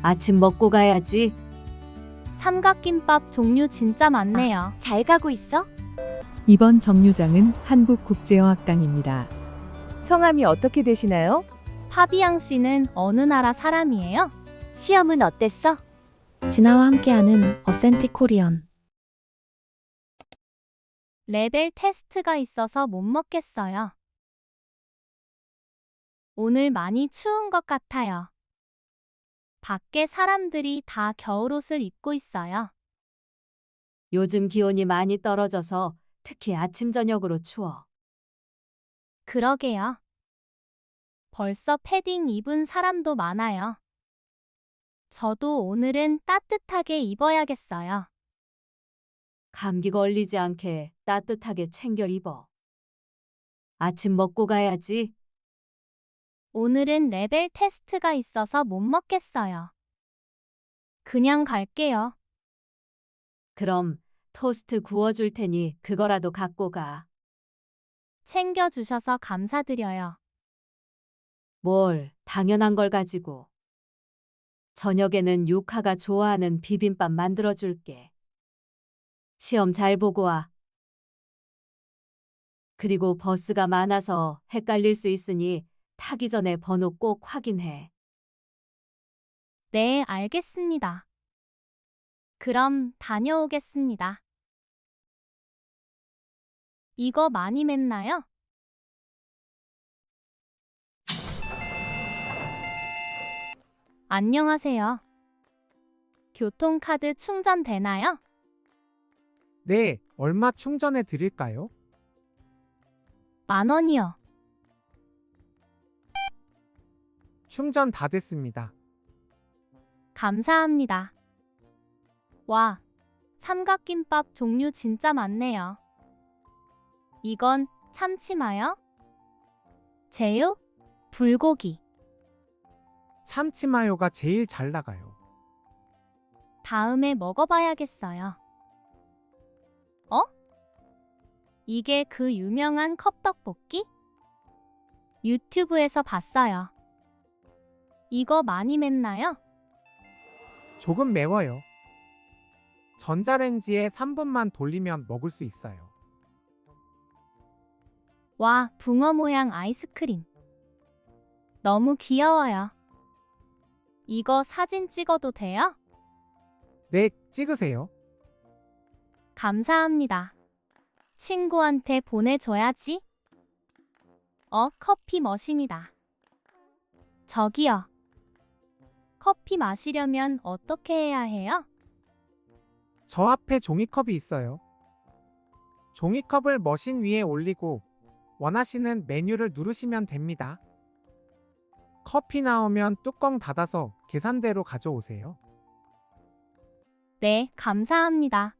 아침 먹고 가야지. 삼각김밥 종류 진짜 많네요. 잘 가고 있어? 이번 정류장은 한국국제어학당입니다. 성함이 어떻게 되시나요? 파비앙 씨는 어느 나라 사람이에요? 시험은 어땠어? 진아와 함께하는 어센틱 코리언. 레벨 테스트가 있어서 못 먹겠어요. 오늘 많이 추운 것 같아요. 밖에 사람들이 다 겨울옷을 입고 있어요. 요즘 기온이 많이 떨어져서 특히 아침 저녁으로 추워. 그러게요. 벌써 패딩 입은 사람도 많아요. 저도 오늘은 따뜻하게 입어야겠어요. 감기 걸리지 않게 따뜻하게 챙겨 입어. 아침 먹고 가야지. 오늘은 레벨 테스트가 있어서 못 먹겠어요. 그냥 갈게요. 그럼 토스트 구워줄 테니 그거라도 갖고 가. 챙겨주셔서 감사드려요. 뭘 당연한 걸 가지고. 저녁에는 유카가 좋아하는 비빔밥 만들어줄게. 시험 잘 보고 와. 그리고 버스가 많아서 헷갈릴 수 있으니 타기 전에 번호 꼭 확인해. 네, 알겠습니다. 그럼 다녀오겠습니다. 이거 많이 맵나요? 안녕하세요. 교통카드 충전되나요? 네, 얼마 충전해 드릴까요? 10,000원이요. 충전 다 됐습니다. 감사합니다. 와, 삼각김밥 종류 진짜 많네요. 이건 참치마요? 제육? 불고기. 참치 마요가 제일 잘 나가요. 다음에 먹어봐야겠어요. 어? 이게 그 유명한 컵떡볶이? 유튜브에서 봤어요. 이거 많이 맵나요? 조금 매워요. 전자레인지에 3분만 돌리면 먹을 수 있어요. 와, 붕어 모양 아이스크림. 너무 귀여워요. 이거 사진 찍어도 돼요? 네, 찍으세요. 감사합니다. 친구한테 보내줘야지. 커피 머신이다. 저기요. 커피 마시려면 어떻게 해야 해요? 저 앞에 종이컵이 있어요. 종이컵을 머신 위에 올리고 원하시는 메뉴를 누르시면 됩니다. 커피 나오면 뚜껑 닫아서 계산대로 가져오세요. 네, 감사합니다.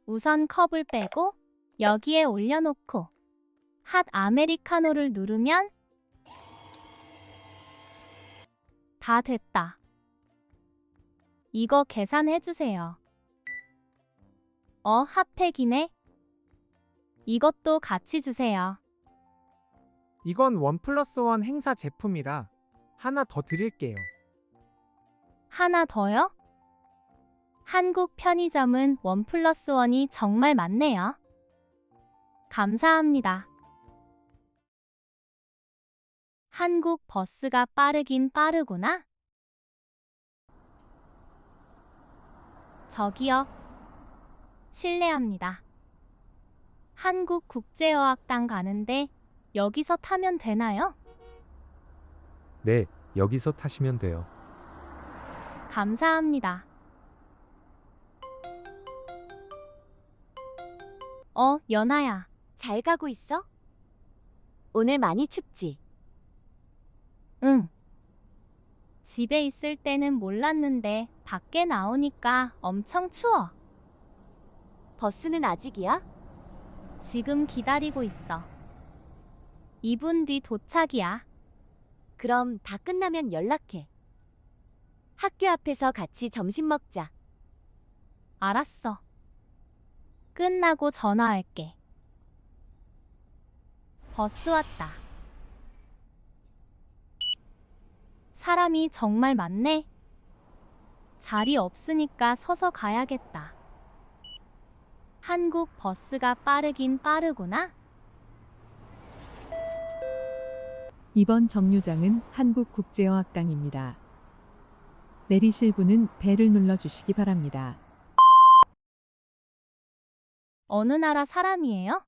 우선 컵을 빼고 여기에 올려놓고 핫 아메리카노를 누르면 다 됐다. 이거 계산해주세요. 핫팩이네. 이것도 같이 주세요. 이건 1+1 행사 제품이라 하나 더 드릴게요. 하나 더요? 한국 편의점은 1+1이 정말 많네요. 감사합니다. 한국 버스가 빠르긴 빠르구나. 저기요. 실례합니다. 한국국제어학당 가는데 여기서 타면 되나요? 네, 여기서 타시면 돼요. 감사합니다. 연아야. 잘 가고 있어? 오늘 많이 춥지? 응. 집에 있을 때는 몰랐는데 밖에 나오니까 엄청 추워. 버스는 아직이야? 지금 기다리고 있어. 2분 뒤 도착이야. 그럼 다 끝나면 연락해. 학교 앞에서 같이 점심 먹자. 알았어. 끝나고 전화할게. 버스 왔다. 사람이 정말 많네. 자리 없으니까 서서 가야겠다. 한국 버스가 빠르긴 빠르구나. 이번 정류장은 한국국제어학당입니다. 내리실 분은 벨을 눌러주시기 바랍니다. 어느 나라 사람이에요?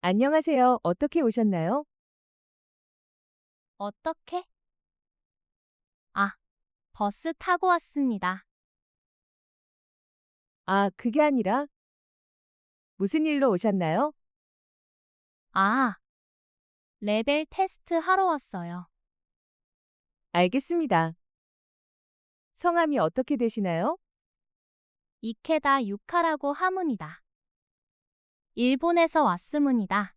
안녕하세요. 어떻게 오셨나요? 어떻게? 아, 버스 타고 왔습니다. 아, 그게 아니라 무슨 일로 오셨나요? 아, 레벨 테스트 하러 왔어요. 알겠습니다. 성함이 어떻게 되시나요? 이케다 유카라고 하문이다. 일본에서 왔으문이다.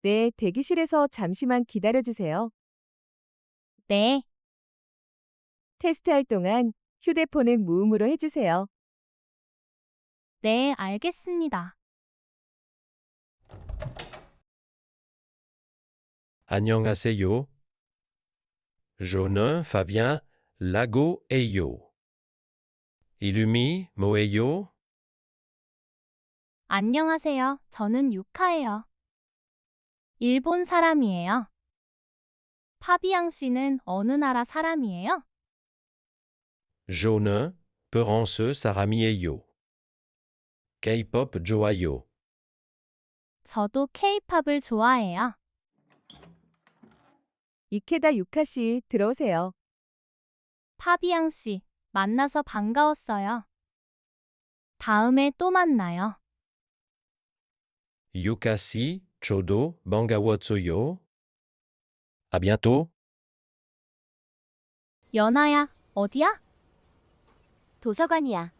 네, 대기실에서 잠시만 기다려주세요. 네, 테스트할 동안 휴대폰은 무음으로 해주세요. 네, 알겠습니다. 안녕하세요. 저는 Fabien Lago예요. 이름이 뭐예요? 안녕하세요. 저는 유카예요. 일본 사람이에요. 파비앙 씨는 어느 나라 사람이에요? 저는 프랑스 사람이에요. K-pop 좋아요. 저도 케이팝을 좋아해요. 이케다 유카 씨, 들어오세요. 파비앙 씨, 만나서 반가웠어요. 다음에 또 만나요. 유카 씨, 저도 반가웠어요. À bientôt. 연아야, 어디야? 도서관이야.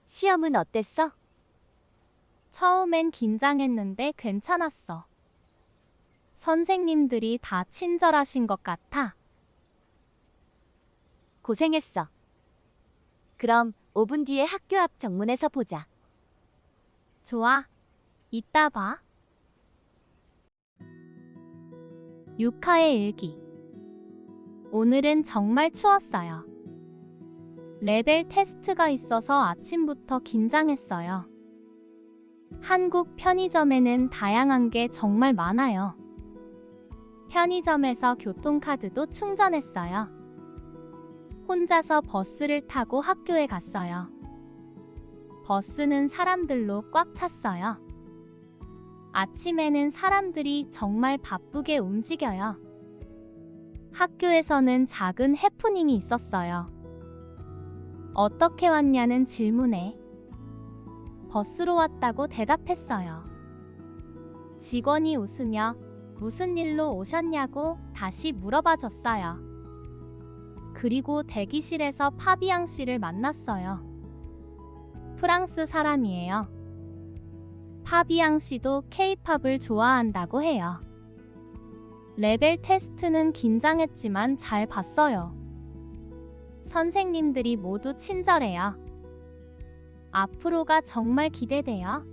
시험은 어땠어? 처음엔 긴장했는데 괜찮았어. 선생님들이 다 친절하신 것 같아. 고생했어. 그럼 5분 뒤에 학교 앞 정문에서 보자. 좋아. 이따 봐. 유카의 일기. 오늘은 정말 추웠어요. 레벨 테스트가 있어서 아침부터 긴장했어요. 한국 편의점에는 다양한 게 정말 많아요. 편의점에서 교통카드도 충전했어요. 혼자서 버스를 타고 학교에 갔어요. 버스는 사람들로 꽉 찼어요. 아침에는 사람들이 정말 바쁘게 움직여요. 학교에서는 작은 해프닝이 있었어요. 어떻게 왔냐는 질문에 버스로 왔다고 대답했어요. 직원이 웃으며 무슨 일로 오셨냐고 다시 물어봐 줬어요. 그리고 대기실에서 파비앙 씨를 만났어요. 프랑스 사람이에요. 파비앙 씨도 케이팝을 좋아한다고 해요. 레벨 테스트는 긴장했지만 잘 봤어요. 선생님들이 모두 친절해요. 앞으로가 정말 기대돼요.